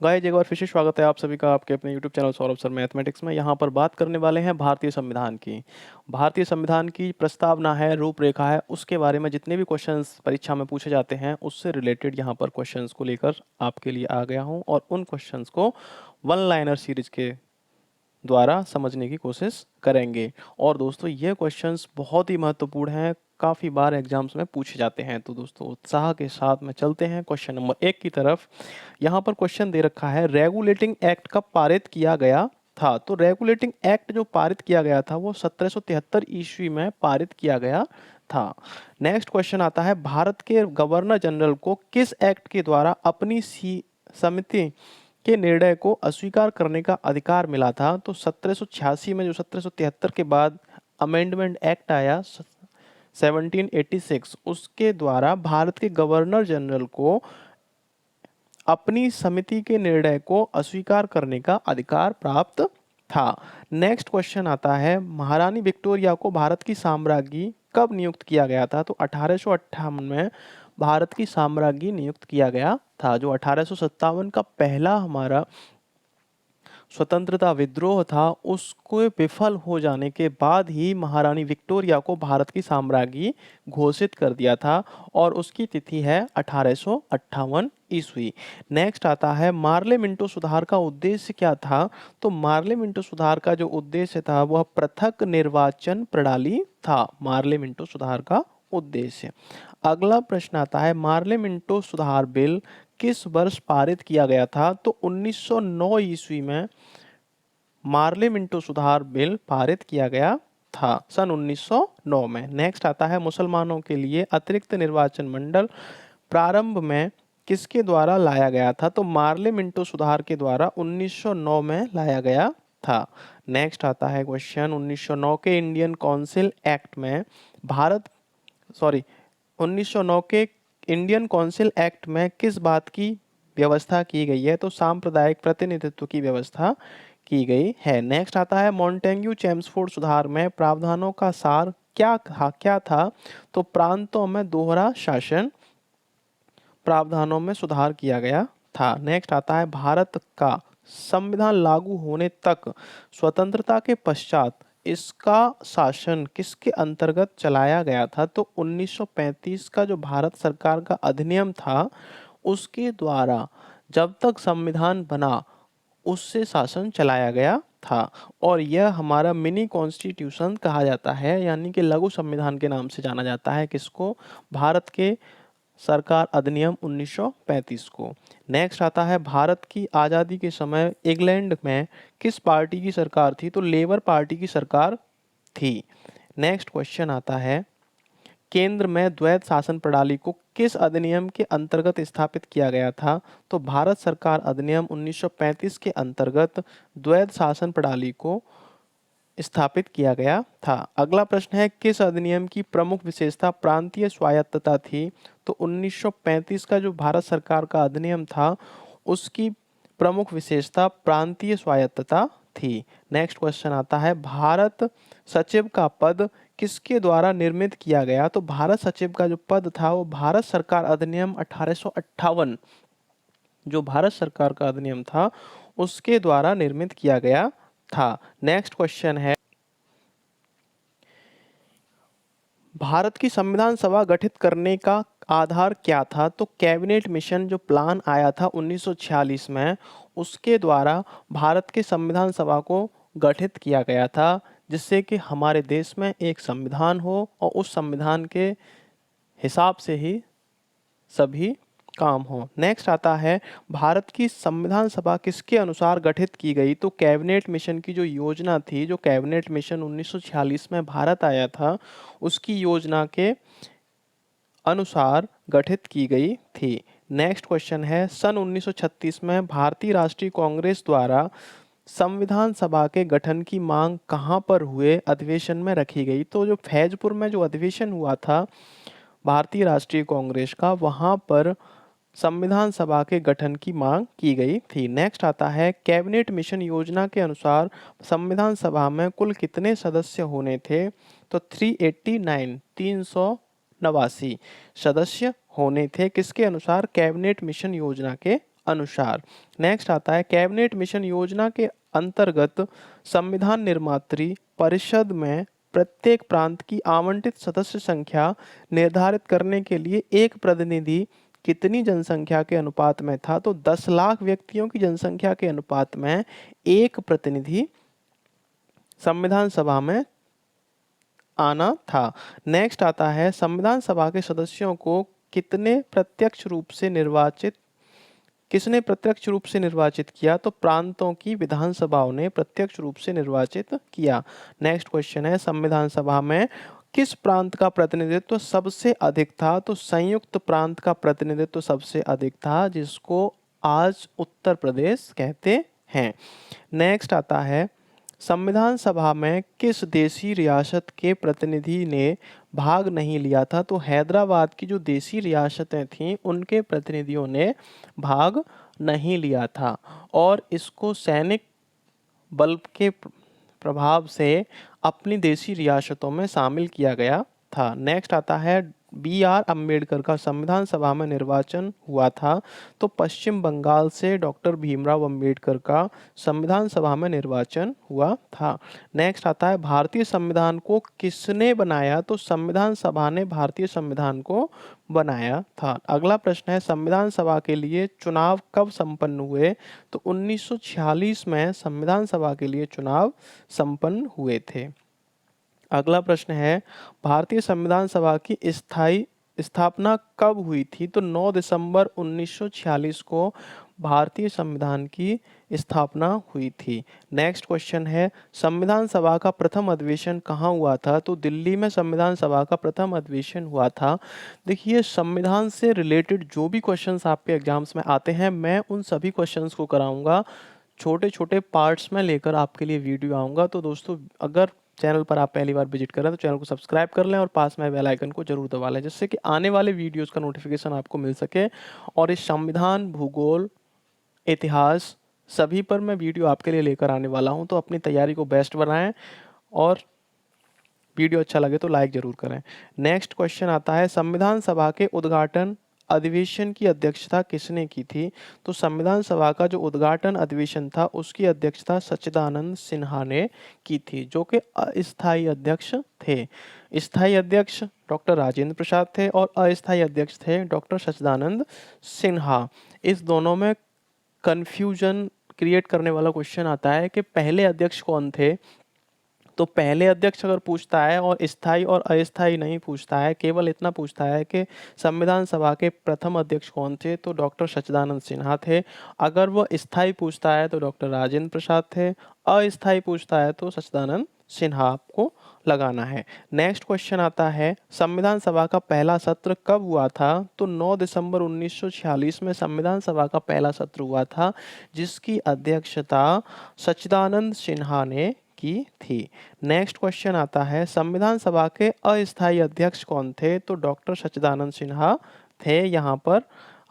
Guys एक बार फिर से स्वागत है आप सभी का आपके अपने YouTube channel Saurabh sir mathematics में। यहाँ पर बात करने वाले हैं भारतीय संविधान की। भारतीय संविधान की प्रस्तावना है, रूपरेखा है, उसके बारे में जितने भी क्वेश्चंस परीक्षा में पूछे जाते हैं उससे रिलेटेड यहाँ पर क्वेश्चंस को लेकर आपके लिए आ गया हूँ और उन क्वेश्चंस को वन लाइनर सीरीज के द्वारा समझने की कोशिश करेंगे। और दोस्तों ये क्वेश्चंस बहुत ही महत्वपूर्ण हैं, काफ़ी बार एग्जाम्स में पूछे जाते हैं। तो दोस्तों उत्साह के साथ में चलते हैं क्वेश्चन नंबर 1 की तरफ। यहाँ पर क्वेश्चन दे रखा है, रेगुलेटिंग एक्ट कब पारित किया गया था? तो रेगुलेटिंग एक्ट जो पारित किया गया था वो 1773 ईस्वी में पारित किया गया था। नेक्स्ट क्वेश्चन आता है, भारत के गवर्नर जनरल को किस एक्ट के द्वारा अपनी समिति के निर्णय को अस्वीकार करने का अधिकार मिला था? तो 1786 में, जो 1773 के बाद अमेंडमेंट एक्ट आया 1786, उसके द्वारा भारत के गवर्नर जनरल को अपनी समिति के निर्णय को अस्वीकार करने का अधिकार प्राप्त था। नेक्स्ट क्वेश्चन आता है, महारानी विक्टोरिया को भारत की साम्राज्ञी कब नियुक्त किया गया था? तो 1858 में भारत की साम्राज्ञी नियुक्त किया गया था। जो 1857 का पहला हमारा स्वतंत्रता विद्रोह था, उसको विफल हो जाने के बाद ही महारानी विक्टोरिया को भारत की साम्राज्ञी घोषित कर दिया था और उसकी तिथि है 1858 ईस्वी। नेक्स्ट आता है, मार्ले मिंटो सुधार का उद्देश्य क्या था? तो मार्ले मिंटो सुधार का जो उद्देश्य था वह पृथक निर्वाचन प्रणाली था। मार्ले मिंटो सुधार का उद्देश्य। अगला प्रश्न आता है, मार्ले मिंटो सुधार बिल किस वर्ष पारित किया गया था? तो 1909 ईस्वी में मार्ले मिंटो सुधार बिल पारित किया गया था, सन 1909 में। नेक्स्ट आता है, मुसलमानों के लिए अतिरिक्त निर्वाचन मंडल प्रारंभ में किसके द्वारा लाया गया था? तो मार्ले मिंटो सुधार के द्वारा 1909 में लाया गया था। नेक्स्ट आता है क्वेश्चन, 1909 के इंडियन काउंसिल एक्ट में 1909 के इंडियन काउंसिल एक्ट में किस बात की व्यवस्था की गई है? तो सांप्रदायिक प्रतिनिधित्व की व्यवस्था की गई है। नेक्स्ट आता है, मॉन्टेग्यू चेम्सफोर्ड सुधार में प्रावधानों का सार क्या था? तो प्रांतों में दोहरा शासन प्रावधानों में सुधार किया गया था। नेक्स्ट आता है, भारत का संविधान लागू होने तक स्वतंत्रता के पश्चात इसका शासन किसके अंतर्गत चलाया गया था? तो 1935 का जो भारत सरकार का अधिनियम था उसके द्वारा जब तक संविधान बना उससे शासन चलाया गया था और यह हमारा मिनी कॉन्स्टिट्यूशन कहा जाता है, यानी कि लघु संविधान के नाम से जाना जाता है। किसको? भारत के सरकार अधिनियम 1935 को। नेक्स्ट आता है, भारत की आज़ादी के समय इंग्लैंड में किस पार्टी की सरकार थी? तो लेबर पार्टी की सरकार थी। नेक्स्ट क्वेश्चन आता है, केंद्र में द्वैध शासन प्रणाली को किस अधिनियम के अंतर्गत स्थापित किया गया था? तो भारत सरकार अधिनियम 1935 के अंतर्गत द्वैध शासन प्रणाली को स्थापित किया गया था। अगला प्रश्न है, किस अधिनियम की प्रमुख विशेषता प्रांतीय स्वायत्तता थी? तो 1935 का जो भारत सरकार का अधिनियम था उसकी प्रमुख विशेषता प्रांतीय स्वायत्तता थी। नेक्स्ट क्वेश्चन आता है, भारत सचिव का पद किसके द्वारा निर्मित किया गया? तो भारत सचिव का जो पद था वो भारत सरकार अधिनियम 1858, जो भारत सरकार का अधिनियम था उसके द्वारा निर्मित किया गया था। नेक्स्ट क्वेश्चन है, भारत की संविधान सभा गठित करने का आधार क्या था? तो कैबिनेट मिशन जो प्लान आया था 1946 में, उसके द्वारा भारत के संविधान सभा को गठित किया गया था जिससे कि हमारे देश में एक संविधान हो और उस संविधान के हिसाब से ही सभी काम हो। नेक्स्ट आता है, भारत की संविधान सभा किसके अनुसार गठित की गई? तो कैबिनेट मिशन की जो योजना थी, जो कैबिनेट मिशन 1946 में भारत आया था उसकी योजना के अनुसार गठित की गई थी। नेक्स्ट क्वेश्चन है, सन 1936 में भारतीय राष्ट्रीय कांग्रेस द्वारा संविधान सभा के गठन की मांग कहां पर हुए अधिवेशन में रखी गई? तो जो फैजपुर में जो अधिवेशन हुआ था भारतीय राष्ट्रीय कांग्रेस का, वहां पर संविधान सभा के गठन की मांग की गई थी। नेक्स्ट आता है, कैबिनेट मिशन योजना के अनुसार संविधान सभा में कुल कितने सदस्य होने थे? तो 389 389 सदस्य होने थे। किसके अनुसार? कैबिनेट मिशन योजना के अनुसार। नेक्स्ट आता है कैबिनेट मिशन योजना के अंतर्गत संविधान निर्मात्री परिषद में प्रत्येक प्रांत की आवंटित सदस्य संख्या निर्धारित करने के लिए एक प्रतिनिधि कितनी जनसंख्या के अनुपात में था? तो 10 लाख व्यक्तियों की जनसंख्या के अनुपात में एक प्रतिनिधि संविधान सभा में आना था। नेक्स्ट आता है संविधान सभा के सदस्यों को किसने प्रत्यक्ष रूप से निर्वाचित किया? तो प्रांतों की विधानसभाओं ने प्रत्यक्ष रूप से निर्वाचित किया। नेक्स्ट क्वेश्चन है संविधान सभा में किस प्रांत का प्रतिनिधित्व सबसे अधिक था? तो संयुक्त प्रांत का प्रतिनिधित्व सबसे अधिक था, जिसको आज उत्तर प्रदेश कहते हैं। नेक्स्ट आता है संविधान सभा में किस देशी रियासत के प्रतिनिधि ने भाग नहीं लिया था? तो हैदराबाद की जो देशी रियासतें थीं उनके प्रतिनिधियों ने भाग नहीं लिया था और इसको सैनिक बल के प्रभाव से अपनी देशी रियासतों में शामिल किया गया था। नेक्स्ट आता है B.R. अम्बेडकर का संविधान सभा में निर्वाचन हुआ था। तो पश्चिम बंगाल से डॉक्टर भीमराव अम्बेडकर का संविधान सभा में निर्वाचन हुआ था। नेक्स्ट आता है भारतीय संविधान को किसने बनाया? तो संविधान सभा ने भारतीय संविधान को बनाया था। अगला प्रश्न है संविधान सभा के लिए चुनाव कब संपन्न हुए? तो 1946 में संविधान सभा के लिए चुनाव संपन्न हुए थे। अगला प्रश्न है भारतीय संविधान सभा की स्थायी स्थापना कब हुई थी? तो 9 दिसंबर 1946 को भारतीय संविधान की स्थापना हुई थी। नेक्स्ट क्वेश्चन है संविधान सभा का प्रथम अधिवेशन कहाँ हुआ था? तो दिल्ली में संविधान सभा का प्रथम अधिवेशन हुआ था। देखिए संविधान से रिलेटेड जो भी क्वेश्चंस आपके एग्जाम्स में आते हैं मैं उन सभी क्वेश्चंस को कराऊंगा, छोटे छोटे पार्ट्स में लेकर आपके लिए वीडियो आऊँगा। तो दोस्तों अगर चैनल पर आप पहली बार विजिट कर रहे हैं तो चैनल को सब्सक्राइब कर लें और पास में बेल आइकन को जरूर दबा लें, जिससे कि आने वाले वीडियोस का नोटिफिकेशन आपको मिल सके। और इस संविधान, भूगोल, इतिहास सभी पर मैं वीडियो आपके लिए लेकर आने वाला हूं। तो अपनी तैयारी को बेस्ट बनाएं और वीडियो अच्छा लगे तो लाइक जरूर करें। नेक्स्ट क्वेश्चन आता है संविधान सभा के उद्घाटन अधिवेशन की अध्यक्षता किसने की थी? तो संविधान सभा का जो उद्घाटन अधिवेशन था उसकी अध्यक्षता सच्चिदानंद सिन्हा ने की थी, जो कि अस्थायी अध्यक्ष थे। स्थायी अध्यक्ष डॉक्टर राजेंद्र प्रसाद थे और अस्थायी अध्यक्ष थे डॉक्टर सच्चिदानंद सिन्हा। इस दोनों में कंफ्यूजन क्रिएट करने वाला क्वेश्चन आता है कि पहले अध्यक्ष कौन थे। तो पहले अध्यक्ष अगर पूछता है और स्थायी और अस्थायी नहीं पूछता है, केवल इतना पूछता है कि संविधान सभा के प्रथम अध्यक्ष कौन थे, तो डॉक्टर सच्चिदानंद सिन्हा थे। अगर वो स्थायी पूछता है तो डॉक्टर राजेंद्र प्रसाद थे, अस्थायी पूछता है तो सच्चिदानंद सिन्हा आपको लगाना है। नेक्स्ट क्वेश्चन आता है संविधान सभा का पहला सत्र कब हुआ था? तो 9 दिसंबर 1946 में संविधान सभा का पहला सत्र हुआ था, जिसकी अध्यक्षता सच्चिदानंद सिन्हा ने की थी। नेक्स्ट क्वेश्चन आता है संविधान सभा के अस्थायी अध्यक्ष कौन थे? तो डॉक्टर सच्चिदानंद सिन्हा थे। यहाँ पर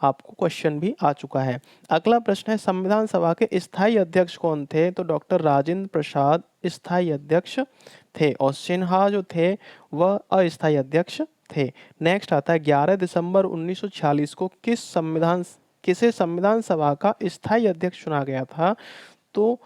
आपको क्वेश्चन भी आ चुका है। अगला प्रश्न है संविधान सभा के स्थायी अध्यक्ष कौन थे? तो डॉक्टर राजेंद्र प्रसाद स्थायी अध्यक्ष थे और सिन्हा जो थे वह अस्थायी अध्यक्ष थे। नेक्स्ट आता है 11 दिसंबर 1946 को किसे संविधान सभा का स्थायी अध्यक्ष चुना गया था? तो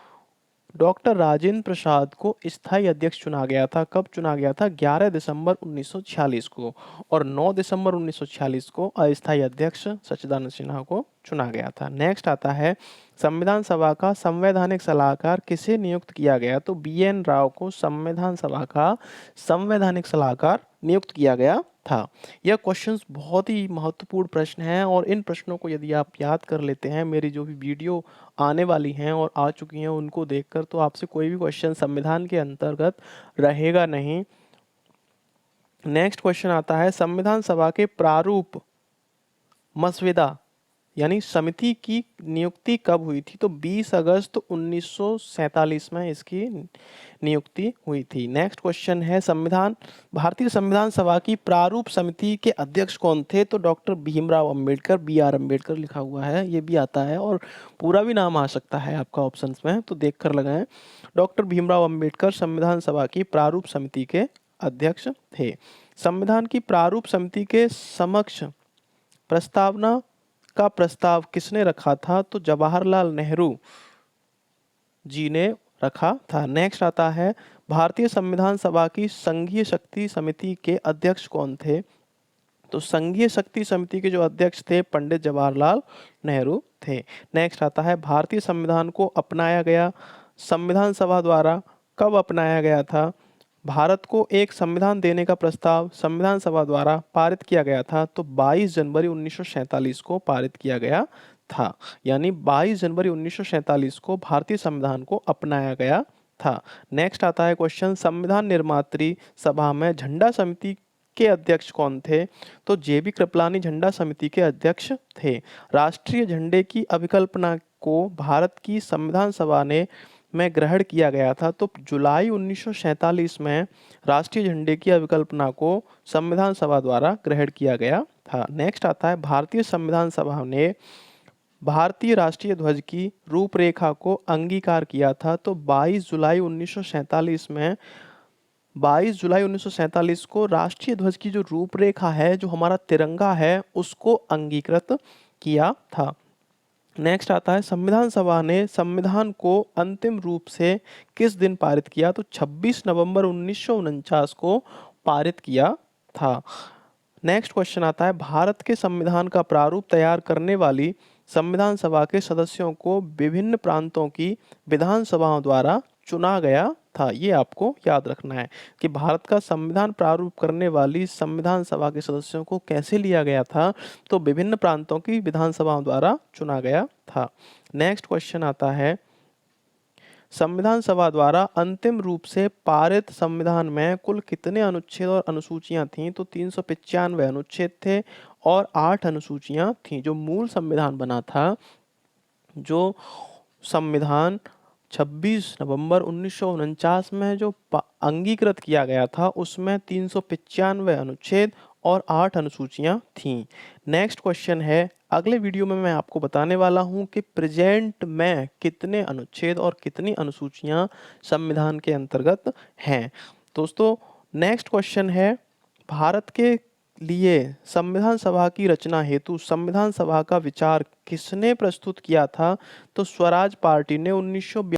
डॉक्टर राजेंद्र प्रसाद को स्थायी अध्यक्ष चुना गया था। कब चुना गया था? 11 दिसंबर 1946 को। और 9 दिसंबर 1946 को अस्थायी अध्यक्ष सच्चिदानंद सिन्हा को चुना गया था। नेक्स्ट आता है संविधान सभा का संवैधानिक सलाहकार किसे नियुक्त किया गया? तो BN राव को संविधान सभा का संवैधानिक सलाहकार नियुक्त किया गया था। यह क्वेश्चंस बहुत ही महत्वपूर्ण प्रश्न हैं और इन प्रश्नों को यदि आप याद कर लेते हैं, मेरी जो भी वीडियो आने वाली हैं और आ चुकी हैं उनको देखकर, तो आपसे कोई भी क्वेश्चन संविधान के अंतर्गत रहेगा नहीं। नेक्स्ट क्वेश्चन आता है संविधान सभा के प्रारूप मसविदा यानी समिति की नियुक्ति कब हुई थी? तो 20 अगस्त 1947 में इसकी नियुक्ति हुई थी। नेक्स्ट क्वेश्चन है भारतीय संविधान सभा की प्रारूप समिति के अध्यक्ष कौन थे? तो डॉक्टर भीमराव अम्बेडकर, BR अम्बेडकर लिखा हुआ है, ये भी आता है और पूरा भी नाम आ सकता है आपका ऑप्शंस में, तो देख कर लगाएं। डॉक्टर भीमराव अम्बेडकर संविधान सभा की प्रारूप समिति के अध्यक्ष थे। संविधान की प्रारूप समिति के समक्ष प्रस्तावना का प्रस्ताव किसने रखा था? तो जवाहरलाल नेहरू जी ने रखा था। नेक्स्ट आता है भारतीय संविधान सभा की संघीय शक्ति समिति के अध्यक्ष कौन थे? तो संघीय शक्ति समिति के जो अध्यक्ष थे पंडित जवाहरलाल नेहरू थे। नेक्स्ट आता है भारतीय संविधान को अपनाया गया संविधान सभा द्वारा कब अपनाया गया था? भारत को एक संविधान देने का प्रस्ताव संविधान सभा द्वारा पारित किया गया था, तो 22 जनवरी 1947 को पारित किया गया था। यानी 22 जनवरी 1947 को भारतीय संविधान को अपनाया गया था। नेक्स्ट आता है क्वेश्चन संविधान निर्मात्री सभा में झंडा समिति के अध्यक्ष कौन थे? तो जेबी कृपलानी झंडा समिति के अध्यक्ष थे। राष्ट्रीय झंडे की अभिकल्पना को भारत की संविधान सभा ने में ग्रहण किया गया था, तो जुलाई 1947 में राष्ट्रीय झंडे की अभिकल्पना को संविधान सभा द्वारा ग्रहण किया गया था। नेक्स्ट आता है भारतीय संविधान सभा ने भारतीय राष्ट्रीय ध्वज की रूपरेखा को अंगीकार किया था, तो 22 जुलाई 1947 में 22 जुलाई 1947 को राष्ट्रीय ध्वज की जो रूपरेखा है, जो हमारा तिरंगा है, उसको अंगीकृत किया था। नेक्स्ट आता है संविधान सभा ने संविधान को अंतिम रूप से किस दिन पारित किया? तो 26 नवंबर 1949 को पारित किया था। नेक्स्ट क्वेश्चन आता है भारत के संविधान का प्रारूप तैयार करने वाली संविधान सभा के सदस्यों को विभिन्न प्रांतों की विधानसभाओं द्वारा चुना गया था। ये आपको याद रखना है कि भारत का संविधान प्रारूप करने वाली संविधान सभा के सदस्यों को कैसे लिया गया था? तो विभिन्न प्रांतों की विधानसभाओं द्वारा चुना गया था। नेक्स्ट क्वेश्चन आता है संविधान सभा द्वारा अंतिम रूप से पारित संविधान में कुल कितने अनुच्छेद और अनुसूचियां थीं? तो 395 अनुच्छेद थे और 8 अनुसूचियां थीं। जो मूल संविधान बना था, जो संविधान 26 नवंबर 1949 में जो अंगीकृत किया गया था, उसमें 395 अनुच्छेद और 8 अनुसूचियां थीं। नेक्स्ट क्वेश्चन है अगले वीडियो में मैं आपको बताने वाला हूं कि प्रेजेंट में कितने अनुच्छेद और कितनी अनुसूचियां संविधान के अंतर्गत हैं। दोस्तों नेक्स्ट क्वेश्चन है भारत के लिए संविधान सभा की रचना हेतु संविधान सभा का विचार किसने प्रस्तुत किया था? तो स्वराज पार्टी ने 1942